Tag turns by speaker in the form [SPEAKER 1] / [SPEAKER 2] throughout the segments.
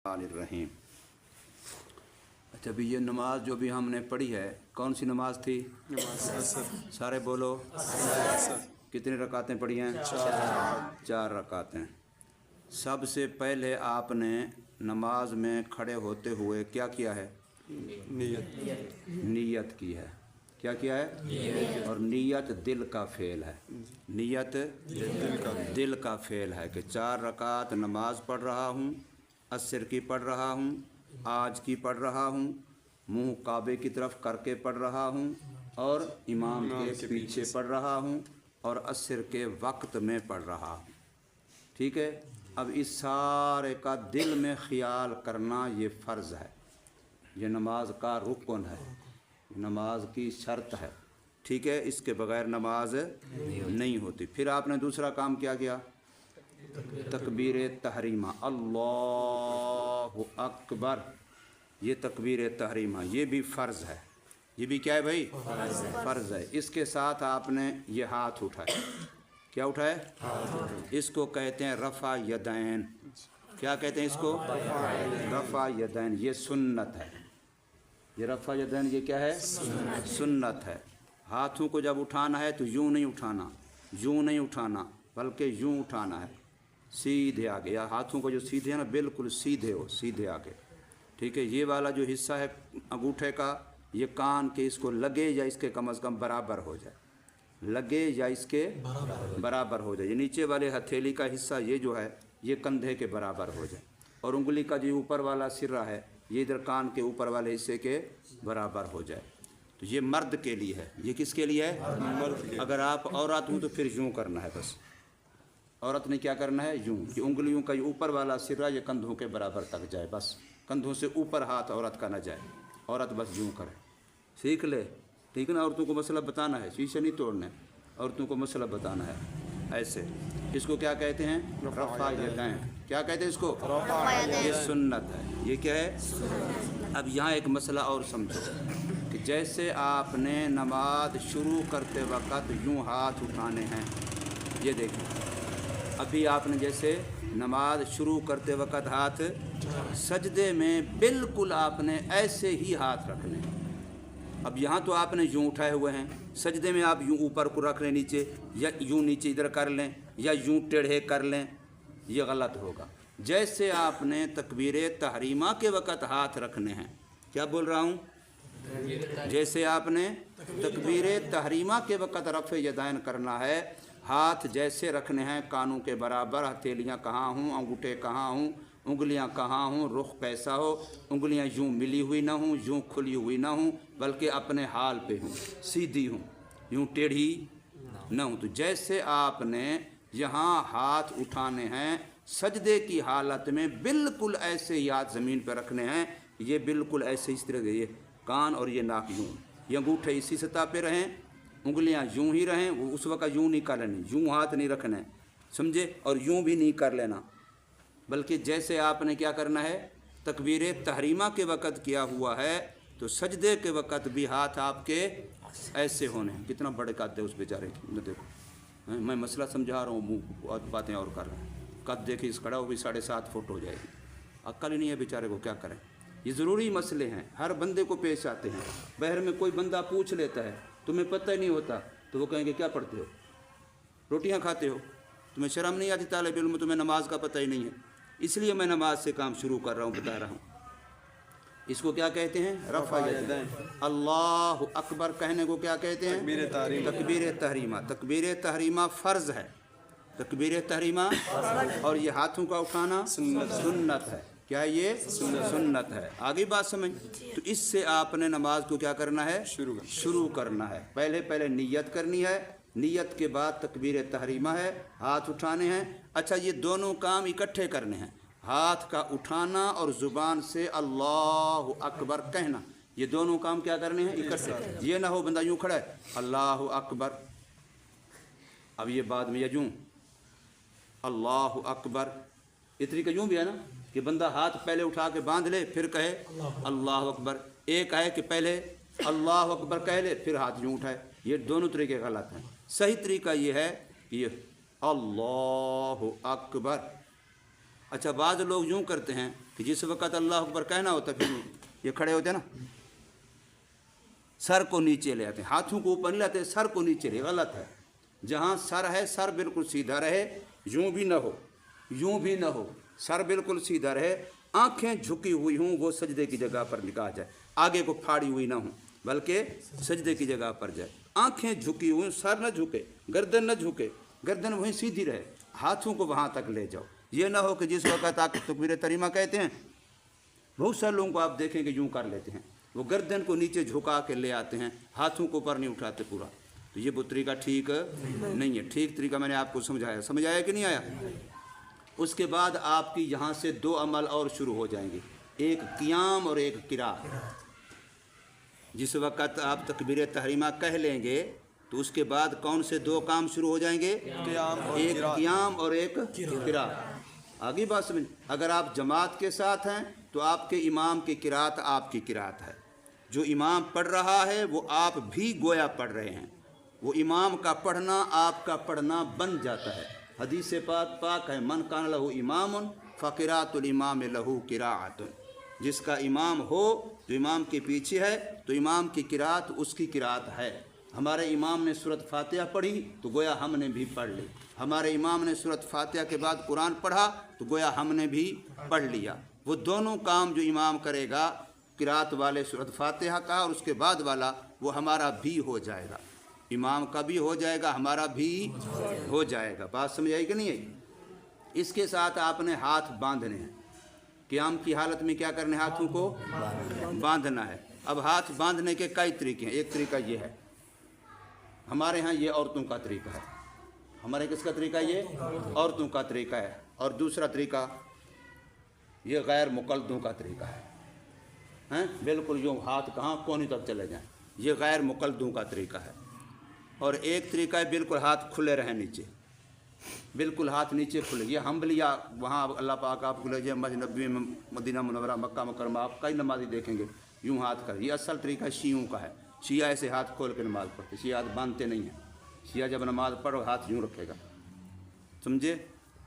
[SPEAKER 1] रहीम। अच्छा, अभी ये नमाज जो भी हमने पढ़ी है कौन सी नमाज थी? सारे बोलो। कितनी रकातें पढ़ी हैं? 4 रकातें। सबसे पहले आपने नमाज में खड़े होते हुए क्या किया है? नीयत की है। क्या किया है? नीयत। और नीयत दिल का फेल है। नीयत दिल का फेल है कि 4 रकात नमाज पढ़ रहा हूँ, असर की पढ़ रहा हूँ, आज की पढ़ रहा हूँ, मुंह काबे की तरफ करके पढ़ रहा हूँ और इमाम के पीछे पढ़ रहा हूँ और असर के वक्त में पढ़ रहा हूँ। ठीक है। अब इस सारे का दिल में ख्याल करना ये फ़र्ज़ है, ये नमाज का रुकन है, नमाज की शर्त है। ठीक है, इसके बगैर नमाज नहीं होती। फिर आपने दूसरा काम क्या किया? तकबीर तहरीमा, अल्लाहु अकबर, ये तकबीर तहरीमा ये भी फ़र्ज़ है। ये भी क्या है भाई? फ़र्ज़ है। इसके साथ आपने ये हाथ उठाए। क्या उठाए? इसको कहते हैं रफ़ा यदैन। क्या कहते हैं इसको? रफ़ा यदैन। ये सुन्नत है। ये रफ़ा यदैन ये क्या है? सुन्नत है। हाथों को जब उठाना है तो यूँ नहीं उठाना, यूँ नहीं उठाना, बल्कि यूँ उठाना है, सीधे आगे। या हाथों को जो सीधे है ना, बिल्कुल सीधे हो, सीधे आगे। ठीक है। ये वाला जो हिस्सा है अंगूठे का, ये कान के इसको लगे या इसके कम अज़ कम बराबर हो जाए, लगे या इसके बराबर हो जाए। ये नीचे वाले हथेली का हिस्सा ये जो है ये कंधे के बराबर हो जाए और उंगली का जो ऊपर वाला सिरा है ये इधर कान के ऊपर वाले हिस्से के बराबर हो जाए। तो ये मर्द के लिए है। ये किसके लिए है? अगर आप औरत हूँ तो फिर यूँ करना है बस। औरत ने क्या करना है? यूँ कि उंगलियों का ऊपर वाला सिरा ये कंधों के बराबर तक जाए, बस कंधों से ऊपर हाथ औरत का न जाए। औरत बस यूँ करे। सीख ले, ठीक है ना। औरतों को मसला बताना है, शीशे नहीं तोड़ना है, औरतों को मसला बताना है। ऐसे इसको क्या कहते हैं? रफ़ा यदैन। क्या कहते हैं इसको? ये सुन्नत है। ये क्या है? अब यहाँ एक मसला और समझो कि जैसे आपने नमाज शुरू करते वक्त यूँ हाथ उठाने हैं, ये देखिए अभी आपने जैसे नमाज शुरू करते वक्त हाथ, सजदे में बिल्कुल आपने ऐसे ही हाथ रखने हैं। अब यहाँ तो आपने यूँ उठाए हुए हैं, सजदे में आप यूँ ऊपर को रख लें नीचे, या यूँ नीचे इधर कर लें, या यूँ टेढ़े कर लें, ये गलत होगा। जैसे आपने तकबीर तहरीमा के वक़्त हाथ रखने हैं। क्या बोल रहा हूँ? जैसे आपने तकबीर तहरीमा के वक़्त रफ़ यदैन करना है, हाथ जैसे रखने हैं कानों के बराबर, हथेलियाँ कहाँ हों, अंगूठे कहाँ हों, उंगलियां कहाँ हों, रुख कैसा हो, उंगलियां यूँ मिली हुई ना हों, यूँ खुली हुई ना हों, बल्कि अपने हाल पे हों, सीधी हों, यूँ टेढ़ी ना हों। तो जैसे आपने यहाँ हाथ उठाने हैं सजदे की हालत में, बिल्कुल ऐसे ही हाथ ज़मीन पर रखने हैं। ये बिल्कुल ऐसे इस तरह ये कान और ये नाक यूँ, ये अंगूठे इसी सतह पे रहें, उंगलियां यूँ ही रहें। वो उस वक्त यूँ नहीं कर लेनी, यूँ हाथ नहीं रखना, समझे? और यूँ भी नहीं कर लेना, बल्कि जैसे आपने क्या करना है? तकबीर तहरीमा के वक़्त किया हुआ है तो सजदे के वक़्त भी हाथ आपके ऐसे होने हैं। कितना बड़े कद है उस बेचारे की, मैं देखो, मैं मसला समझा रहा हूँ, मुँह और बातें और कर रहा हूँ। कद देखिए इस खड़ा, वो भी 7.5 फुट हो जाएगी। अक्ल ही नहीं है बेचारे को, क्या करें? ये ज़रूरी मसले हैं, हर बंदे को पेश आते हैं। बहर में कोई बंदा पूछ लेता है, तुम्हें पता ही नहीं होता, तो वो कहेंगे क्या पढ़ते हो, रोटियाँ खाते हो, तुम्हें शर्म नहीं आती, तालिब इल्म तुम्हें नमाज का पता ही नहीं है। इसलिए मैं नमाज से काम शुरू कर रहा हूँ, बता रहा हूँ। इसको क्या कहते हैं? रफ़ा यदैन। अल्लाहु अकबर कहने को क्या कहते हैं? तकबीर तहरीमा। तकबीर तहरीमा फ़र्ज़ है, तकबीर तहरीमा। और ये हाथों का उठाना सुन्नत है। क्या ये? सुन्नत है। आगे बात समझ। तो इससे आपने नमाज को क्या करना है? शुरू करना है। पहले नीयत करनी है, नीयत के बाद तकबीर तहरीमा है, हाथ उठाने हैं। अच्छा, ये दोनों काम इकट्ठे करने हैं, हाथ का उठाना और ज़ुबान से अल्लाहु अकबर कहना। ये दोनों काम क्या करने हैं? इकट्ठे। ये ना हो बंदा यूँ खड़ा है अल्लाहु अकबर, अब ये बाद में ये यूँ अल्लाहु अकबर, ये तरीका यूँ भी है ना कि बंदा हाथ पहले उठा के बांध ले फिर कहे अल्लाहु अकबर। एक है कि पहले अल्लाहु अकबर कह ले फिर हाथ यूँ उठाए। ये दोनों तरीके गलत हैं। सही तरीका ये है कि ये अल्लाहु अकबर, अच्छा, बाद लोग यूँ करते हैं कि जिस वक़्त अल्लाह अकबर कहना होता फिर ये खड़े होते हैं ना, सर को नीचे ले आते हैं, हाथों को ऊपर नहीं लाते, सर को नीचे ले, गलत है। जहाँ सर है सर बिल्कुल सीधा रहे, यूँ भी ना हो यूँ भी ना हो, सर बिल्कुल सीधा रहे, आंखें झुकी हुई हों, वो सजदे की जगह पर निकाह जाए, आगे को फाड़ी हुई ना हो बल्कि सजदे की जगह पर जाए, आंखें झुकी हुई, सर न झुके, गर्दन न झुके, गर्दन वहीं सीधी रहे, हाथों को वहाँ तक ले जाओ। ये ना हो कि जिस वक़्त आप तकबीर तहरीमा कहते हैं, बहुत सारे लोगों को आप देखें कि यूँ कर लेते हैं, वो गर्दन को नीचे झुका के ले आते हैं, हाथों को ऊपर नहीं उठाते पूरा, तो ये वो तरीका ठीक नहीं है। ठीक तरीका मैंने आपको समझाया, समझ आया कि नहीं आया? उसके बाद आपकी यहाँ से दो अमल और शुरू हो जाएंगे, एक क़ियाम और एक क़िराअत। जिस वक़्त आप तकबीर तहरीमा कह लेंगे तो उसके बाद कौन से दो काम शुरू हो जाएंगे? एक क़ियाम और एक क़िराअत। आगे बात समझ। अगर आप जमात के साथ हैं तो आपके इमाम की क़िराअत आपकी क़िराअत है, जो इमाम पढ़ रहा है वो आप भी गोया पढ़ रहे हैं, वो इमाम का पढ़ना आपका पढ़ना बन जाता है। हदीस पाक है, मन कान लहू इमामुन फ़क़िरातुल इमाम लहू क़िराअतुन। जिसका इमाम हो, जो इमाम के पीछे है, तो इमाम की क़िराअत उसकी क़िराअत है। हमारे इमाम ने सूरत फातिहा पढ़ी तो गोया हमने भी पढ़ ली, हमारे इमाम ने सूरत फातिहा के बाद कुरान पढ़ा तो गोया हमने भी पढ़ लिया। वो दोनों काम जो इमाम करेगा, क़िराअत वाले सूरत फातिहा का और उसके बाद वाला, वो हमारा भी हो जाएगा, इमाम का भी हो जाएगा, हमारा भी हो जाएगा। बात समझ आई कि नहीं आई? इसके साथ आपने हाथ बांधने हैं। क़ियाम की हालत में क्या करने? हाथों को बांधना है। अब हाथ बांधने के कई तरीके हैं। एक तरीका ये है, हमारे यहाँ ये औरतों का तरीका है। हमारे किसका तरीका? ये औरतों का तरीका है। और दूसरा तरीका ये गैर मुक़ल्लदों का तरीका है, बिल्कुल यूँ हाथ कहाँ कोने तक चले जाएं, ये गैर मुक़ल्लदों का तरीका है। और एक तरीका है बिल्कुल हाथ खुले रहें नीचे, बिल्कुल हाथ नीचे खुले। ये हम्बलिया वहाँ अल्लाह पाक आपको ले जाए मस्जिद नबवी में, मदीना मुनव्वरा, मक्का मुकर्रमा, आप कई नमाज़ी देखेंगे यूँ हाथ कर। ये असल तरीका शियों का है। शिया ऐसे हाथ खोल के नमाज़ पढ़ते, शिया हाथ बांधते नहीं हैं। शिया जब नमाज़ पढ़ो हाथ यूँ रखेगा, समझे?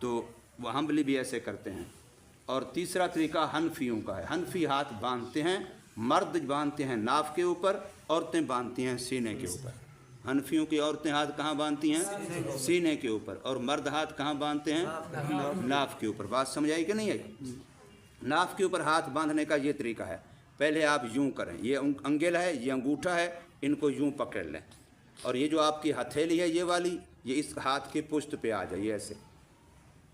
[SPEAKER 1] तो वह हम्बली भी ऐसे करते हैं। और तीसरा तरीका हनफियों का है। हनफी हाथ बांधते हैं, मर्द बांधते हैं नाफ के ऊपर, औरतें बांधती हैं सीने के ऊपर। हनफियों की औरतें हाथ कहाँ बांधती हैं? सीने के ऊपर। और मर्द हाथ कहाँ बांधते हैं? नाफ के ऊपर। बात समझ आई कि नहीं आई? नाफ के ऊपर हाथ बांधने का ये तरीका है। पहले आप यूँ करें, ये अंगेला है, ये अंगूठा है, इनको यूँ पकड़ लें, और ये जो आपकी हथेली है ये वाली, ये इस हाथ के पुष्ट पे आ जाए, ऐसे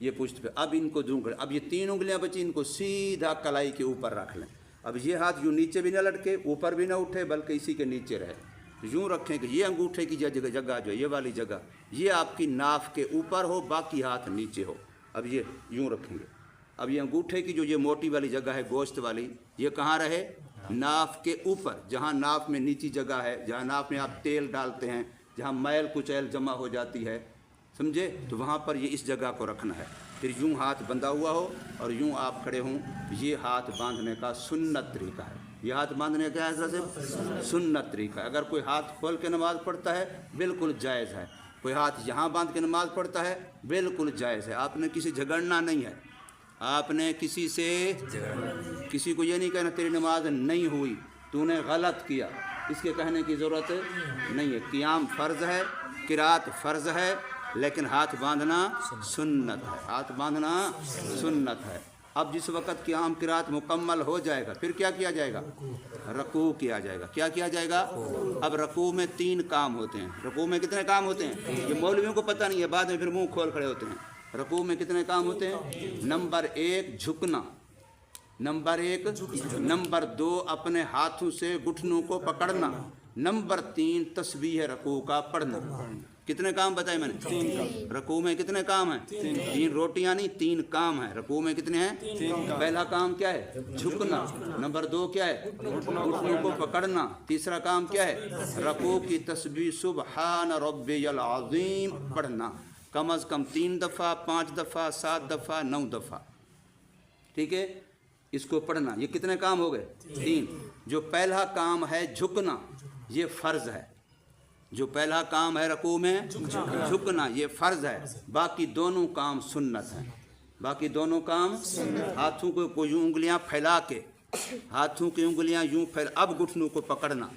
[SPEAKER 1] ये पुष्ट पे। अब इनको यूँ करें। अब ये तीन उंगलियाँ बची, इनको सीधा कलाई के ऊपर रख लें। अब ये हाथ यूँ नीचे भी ना लटके, यूँ भी ना उठे, बल्कि इसी के नीचे रहे। यूँ रखें कि ये अंगूठे की जगह जो ये वाली जगह, ये आपकी नाफ के ऊपर हो, बाकी हाथ नीचे हो। अब ये यूँ रखेंगे। अब ये अंगूठे की जो ये मोटी वाली जगह है, गोश्त वाली, ये कहाँ रहे? नाफ के ऊपर, जहाँ नाफ में नीची जगह है, जहाँ नाफ में आप तेल डालते हैं, जहाँ मैल कुचैल जमा हो जाती है, समझे? तो वहाँ पर ये इस जगह को रखना है। फिर यूँ हाथ बंधा हुआ हो और यूँ आप खड़े हों। ये हाथ बांधने का सुन्नत तरीका है। ये हाथ बांधने का ऐसा से सुन्नत तरीका है। अगर कोई हाथ खोल के नमाज़ पढ़ता है बिल्कुल जायज़ है, कोई हाथ यहाँ बांध के नमाज़ पढ़ता है बिल्कुल जायज़ है। आपने किसी झगड़ना नहीं है, आपने किसी से किसी को ये नहीं कहना तेरी नमाज नहीं हुई, तूने गलत किया, इसके कहने की ज़रूरत नहीं है। क़ियाम फ़र्ज़ है, क़िराअत फ़र्ज़ है, लेकिन हाथ बांधना सुन्नत है। हाथ बांधना सुन्नत है। अब जिस वक़्त क़ियाम क़िराअत मुकम्मल हो जाएगा, फिर क्या किया जाएगा? रकू किया जाएगा। क्या किया जाएगा? अब रकू में 3 काम होते हैं। रकू में कितने काम होते हैं? ये मौलवियों को पता नहीं है, बाद में फिर मुँह खोल खड़े होते हैं। रकू में कितने काम होते हैं? नंबर 1 झुकना, नंबर 1, नंबर 2 अपने हाथों से घुटनों को पकड़ना, नंबर 3 तस्बीह रकू का पढ़ना। कितने काम बताए मैंने?
[SPEAKER 2] 3 काम।
[SPEAKER 1] रकू में कितने काम हैं? 3 रोटियां नहीं, 3 काम हैं। रकू में कितने हैं?
[SPEAKER 2] 3 काम।
[SPEAKER 1] पहला काम क्या है? झुकना। नंबर 2 क्या है? घुटनों को पकड़ना। तीसरा काम क्या है? रकू की तस्बीह सुबहान रब्बियल अज़ीम पढ़ना, कम अज़ कम 3 दफ़ा, 5 दफ़ा, 7 दफ़ा, 9 दफ़ा। ठीक है, इसको पढ़ना। ये कितने काम हो गए? 3। जो पहला काम है झुकना, ये फ़र्ज़ है। जो पहला काम है रकू में झुकना, ये फ़र्ज़ है। बाकी दोनों काम सुन्नत हैं। बाकी दोनों काम हाथों को यूं उंगलियां फैला के, हाथों की उंगलियां यूं फैल, अब घुटनों को पकड़ना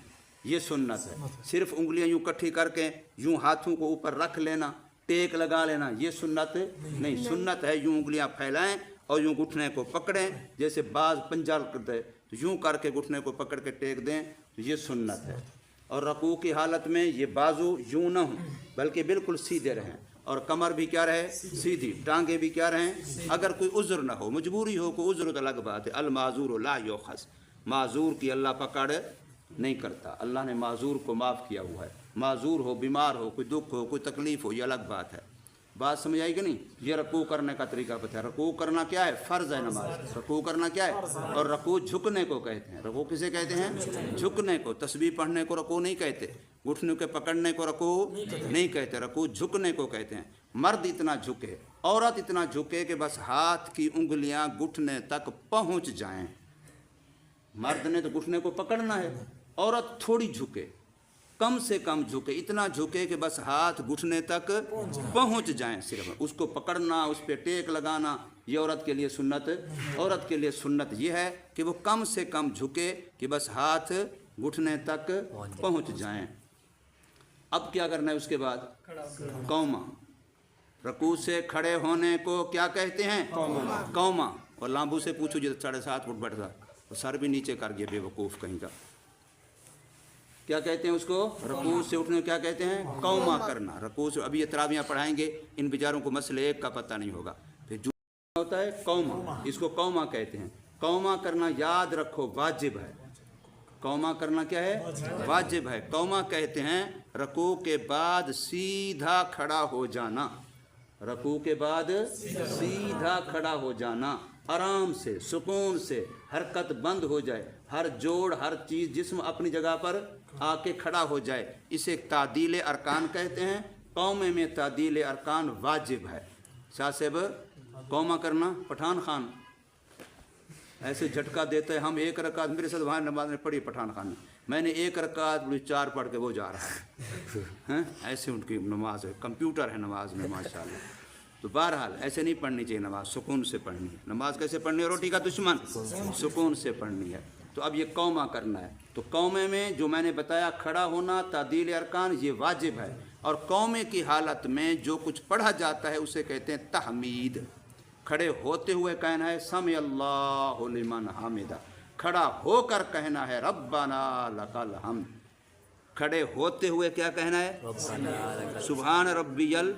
[SPEAKER 1] ये सुन्नत है। सिर्फ उंगलियां यूं इकट्ठी करके यूं हाथों को ऊपर रख लेना, टेक लगा लेना, ये सुन्नत नहीं। सुन्नत है यूं उंगलियां फैलाएं और यूं घुटने को पकड़ें, जैसे बाज पंजा करते हैं तो यूं करके घुटने को पकड़ के टेक दें, तो ये सुन्नत है। और रकू की हालत में ये बाजू यूं ना हो बल्कि बिल्कुल सीधे रहें, और कमर भी क्या रहे, सीधी, टांगे भी क्या रहें। अगर कोई उज़्र ना हो, मजबूरी हो, कोई उज़्र तो अलग बात है। अल माजूर ला युखज़, माजूर की अल्लाह पकड़ नहीं करता, अल्लाह ने माजूर को माफ़ किया हुआ है। माजूर हो, बीमार हो, कोई दुख हो, कोई तकलीफ़ हो, ये अलग बात है। बात समझ आई कि नहीं। ये रकू करने का तरीका बताया। रकू करना क्या है, फ़र्ज़ है नमाज। रकू करना क्या है, और रकू झुकने को कहते हैं। रकू किसे कहते हैं, झुकने को। तस्बीह पढ़ने को रकू नहीं कहते, घुटनों के पकड़ने को रकू नहीं कहते, रकू झुकने को कहते हैं। मर्द इतना झुके, औरत इतना झुके कि बस हाथ की उंगलियां घुटने तक पहुंच जाएं। मर्द ने तो घुटने को पकड़ना है, औरत थोड़ी झुके, कम से कम झुके, इतना झुके कि बस हाथ घुटने तक पहुंच जाएं। सिर्फ उसको पकड़ना, उस पर टेक लगाना, ये औरत के लिए सुन्नत। औरत के लिए सुन्नत ये है कि वो कम से कम झुके कि बस हाथ घुटने तक पहुंच जाएं। अब क्या करना है उसके बाद, कौमा। रकू से खड़े होने को क्या कहते हैं, कौमा। और लांबू से पूछो जो 7.5 फुट बैठता, तो सर भी नीचे कर गया बेवकूफ़ कहीं का। क्या कहते हैं उसको, रकू से उठने को क्या कहते हैं, कौमा करना। रकू से, अभी ये तरावियाँ पढ़ाएंगे, इन बेचारों को मसले एक का पता नहीं होगा। फिर जो होता है कौमा, इसको कौमा कहते हैं। कौमा करना याद रखो वाजिब है। कौमा करना क्या है, वाजिब है। कौमा कहते हैं रकू के बाद सीधा खड़ा हो जाना। रकू के बाद सीधा खड़ा हो जाना, आराम से, सुकून से, हरकत बंद हो जाए, हर जोड़, हर चीज़, जिस्म अपनी जगह पर आके खड़ा हो जाए। इसे तादील अरकान कहते हैं। कौमे में तादील अरकान वाजिब है। शाह साहब, कौमा करना, पठान खान ऐसे झटका देते हैं। हम एक रकात, मेरे साथ वहाँ नमाज में पढ़ी पठान खान ने, मैंने एक रकात 4 पढ़ के वो जा रहा है। ऐसे उनकी नमाज है, कंप्यूटर है नमाज में माशाल्लाह। तो बहरहाल ऐसे नहीं पढ़नी चाहिए नमाज, सुकून से पढ़नी है। नमाज कैसे पढ़नी है, रोटी का दुश्मन, सुकून से पढ़नी है। तो अब ये कौमा करना है। तो कौमे में जो मैंने बताया, खड़ा होना, तादील अरकान, ये वाजिब है। और कौमे की हालत में जो कुछ पढ़ा जाता है उसे कहते हैं तहमीद। खड़े होते हुए कहना है समी अल्लाहु लिमन हामिदा। खड़ा होकर कहना है रब्बाना लकल हम्द। खड़े होते हुए क्या कहना है, सुभान रब्बियल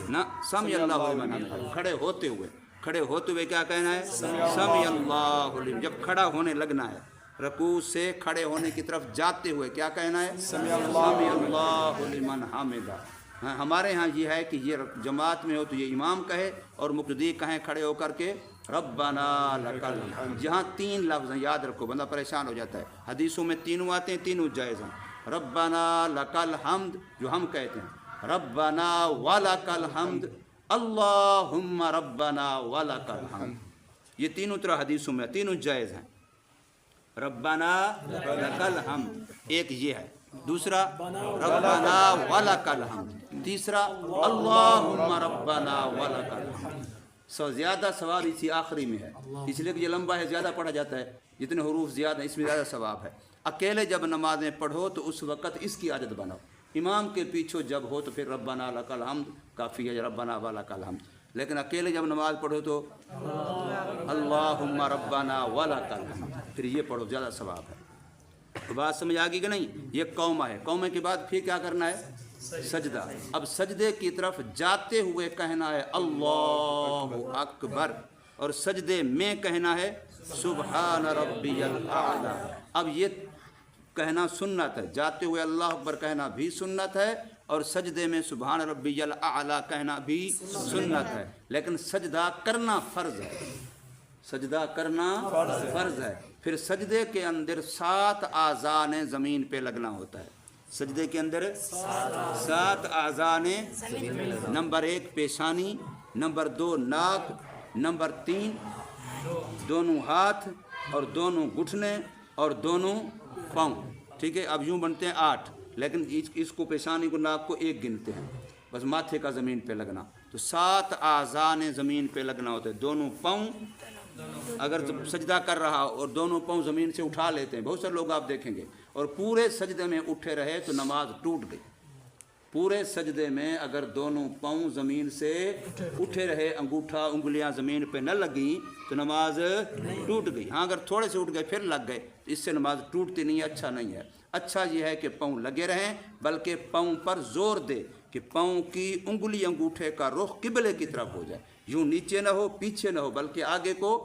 [SPEAKER 1] ना, समी अल्लाहु लिमन हामिदा। खड़े होते हुए क्या कहना है, समी अल्लाहु लिमन। जब खड़ा होने लगना है, रकू से खड़े होने की तरफ जाते हुए क्या कहना है, समी अल्लाहु लिमन हामिदा। हाँ, हमारे यहाँ ये है कि ये जमात में हो तो ये इमाम कहे और मुक़्तदी कहें खड़े होकर के रब्बाना लकल हम्द। जहाँ 3 लफ्ज़ हैं, याद रखो, बंदा परेशान हो जाता है। हदीसों में तीनों आते हैं, तीनों जायज़ हैं। रब्बाना लकल हम्द जो हम कहते हैं, रब्बाना वलकल हम्द, अल्लाहुम्मा रब्बाना वलकल हम्द। ये तीनों तरह हदीसों में, तीनों जायज़ हैं। रब्बाना लकल हम्द एक ये है, दूसरा रब्बाना वलकल हम्द, तीसरा अल्लाहुम्मा रब्बाना वलकल हम्द। ज़्यादा सवाब इसी आखिरी में है, इसलिए कि ये लंबा है, ज़्यादा पढ़ा जाता है। जितने हरूफ ज़्यादा, इसमें ज़्यादा सवाब है। अकेले जब नमाज़ें पढ़ो तो उस वक़्त इसकी आदत बनाओ। इमाम के पीछे जब हो तो फिर रब्बाना लकल हम्द काफ़ी है, रब्बाना वलकल हम्द। लेकिन अकेले जब नमाज़ पढ़ो तो अल्लाहुम्मा रब्बाना वलकल हम्द, फिर ये पढ़ो, ज़्यादा सवाब है। तो बात समझ आ गई कि नहीं। ये कौमा है। कौमे के बाद फिर क्या करना है, सजदा। अब सजदे की तरफ जाते हुए कहना है अल्लाहु अकबर, और सजदे में कहना है सुबहान रब्बियल आला। अब ये कहना सुन्नत है, जाते हुए अल्लाह अकबर कहना भी सुन्नत है, और सजदे में सुबहान रब्बियल आला कहना भी सुन्नत है। लेकिन सजदा करना फ़र्ज़ है, सजदा करना फ़र्ज़ है। फिर सजदे के अंदर 7 आज़ा ने ज़मीन पे लगना होता है। सजदे के अंदर 7 आज़ा ने, नंबर 1 पेशानी, नंबर 2 नाक, नंबर 3 दोनों हाथ और दोनों घुटने और दोनों पाँव। ठीक है, अब यूँ बनते हैं 8, लेकिन इसको पेशानी को, नाक को 1 गिनते हैं, बस माथे का ज़मीन पे लगना। تو 7 اعضاء نے زمین پہ لگنا ہوتا ہے. دونوں پاؤں اگر سجدہ کر رہا اور دونوں پاؤں زمین سے اٹھا لیتے ہیں, بہت سارے لوگ آپ دیکھیں گے, اور پورے سجدے میں اٹھے رہے تو نماز ٹوٹ گئی. پورے سجدے میں اگر دونوں پاؤں زمین سے اٹھے رہے, انگوٹھا انگلیاں زمین پہ نہ لگیں تو نماز ٹوٹ گئی. ہاں اگر تھوڑے سے اٹھ گئے پھر لگ گئے تو اس سے نماز ٹوٹتی نہیں ہے, اچھا نہیں ہے. اچھا یہ ہے کہ پاؤں لگے رہیں, بلکہ پاؤں پر زور دے کہ پاؤں کی انگلی انگوٹھے کا رخ قبلے کی طرف ہو جائے. یوں نیچے نہ ہو پیچھے نہ ہو, بلکہ آگے کو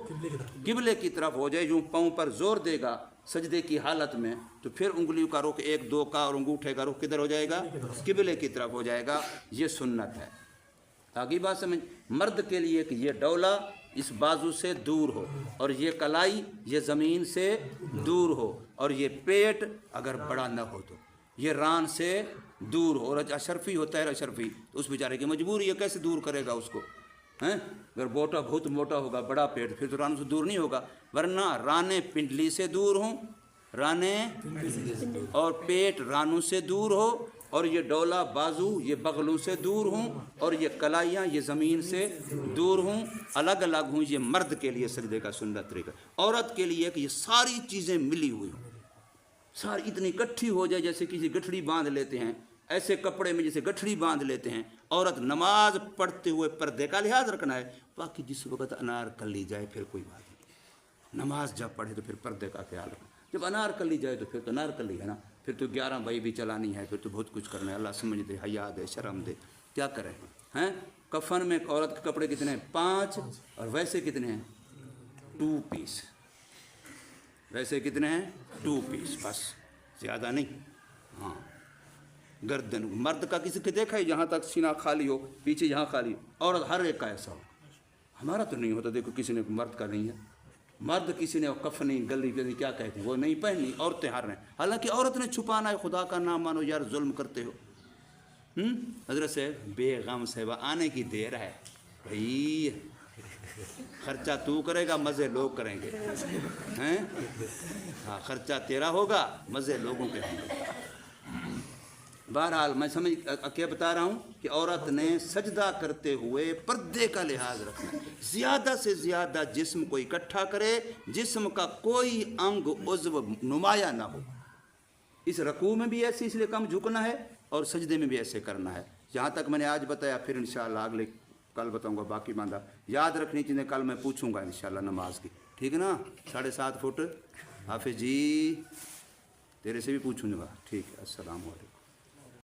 [SPEAKER 1] قبلے کی طرف ہو جائے. یوں پاؤں پر زور دے گا سجدے کی حالت میں تو پھر انگلیوں کا رخ 1 2 کا اور انگوٹھے کا رخ کدھر ہو جائے گا؟ قبلے کی طرف ہو جائے گا. یہ سنت ہے. آگے بات سمجھ. مرد کے لیے کہ یہ ڈولا اس بازو سے دور ہو, اور یہ کلائی یہ زمین سے دور ہو, اور یہ پیٹ اگر بڑا نہ ہو تو یہ ران سے دور ہو. اور اشرفی ہوتا ہے اشرفی, تو اس بیچارے کی مجبوری ہے, کیسے دور کرے گا اس کو؟ اگر بہت موٹا ہوگا بڑا پیٹ پھر تو رانوں سے دور نہیں ہوگا. ورنہ رانے پنڈلی سے دور ہوں, رانے اور پیٹ رانوں سے دور ہو, اور یہ ڈولا بازو یہ بغلوں سے دور ہوں, اور یہ کلائیاں یہ زمین سے دور ہوں, الگ الگ ہوں. یہ مرد کے لیے سجدے کا سنت طریقہ. عورت کے لیے کہ یہ ساری چیزیں ملی ہوئی ہوں, ساری اتنی اکٹھی ہو جائے جیسے کسی گٹھڑی باندھ لیتے ہیں, ایسے کپڑے میں جیسے گٹھڑی باندھ لیتے ہیں. عورت نماز پڑھتے ہوئے پردے کا لحاظ رکھنا ہے. باقی جس وقت انار کر لی جائے پھر کوئی بات نہیں. نماز جب پڑھے تو پھر پردے کا خیال رکھنا. جب انار کر لی جائے تو پھر تو انار کر لی ہے نا, پھر تو 11 بھائی بھی چلانی ہے, پھر تو بہت کچھ کرنا ہے. اللہ سمجھ دے, حیا دے, شرم دے, کیا کریں ہیں. کفن میں عورت کے کپڑے کتنے ہیں؟ 5, اور ویسے کتنے ہیں؟ 2 پیس. ویسے کتنے ہیں؟ 2 پیس, بس زیادہ نہیں. ہاں گردن مرد کا کسی کے دیکھا ہے جہاں تک سینہ خالی ہو, پیچھے یہاں خالی ہو. عورت ہر ایک کا ایسا ہو. ہمارا تو نہیں ہوتا. دیکھو کسی نے مرد کا نہیں ہے, مرد کسی نے کفنی گلی کیا کہتے ہیں وہ نہیں پہنی, عورتیں ہر رہے ہیں. حالانکہ عورت نے چھپانا ہے. خدا کا نام مانو یار, ظلم کرتے ہو. حضرت سے بے غم صاحبہ آنے کی دیر ہے بھائی, خرچہ تو کرے گا مزے لوگ کریں گے. ہاں خرچہ تیرا ہوگا مزے لوگوں کے ہوں گے. بہرحال میں سمجھ کیا بتا رہا ہوں کہ عورت نے سجدہ کرتے ہوئے پردے کا لحاظ رکھنا. زیادہ سے زیادہ جسم کو اکٹھا کرے, جسم کا کوئی انگ عضو نمایاں نہ ہو. اس رکوع میں بھی ایسے اس لیے کم جھکنا ہے, اور سجدے میں بھی ایسے کرنا ہے. جہاں تک میں نے آج بتایا, پھر انشاءاللہ اگلے کل بتاؤں گا باقی باندھا. یاد رکھنی چیزیں کل میں پوچھوں گا انشاءاللہ نماز کی, ٹھیک ہے نا. 7.5 فٹ حافظ جی تیرے سے بھی پوچھوں گا, ٹھیک ہے. السلام علیکم.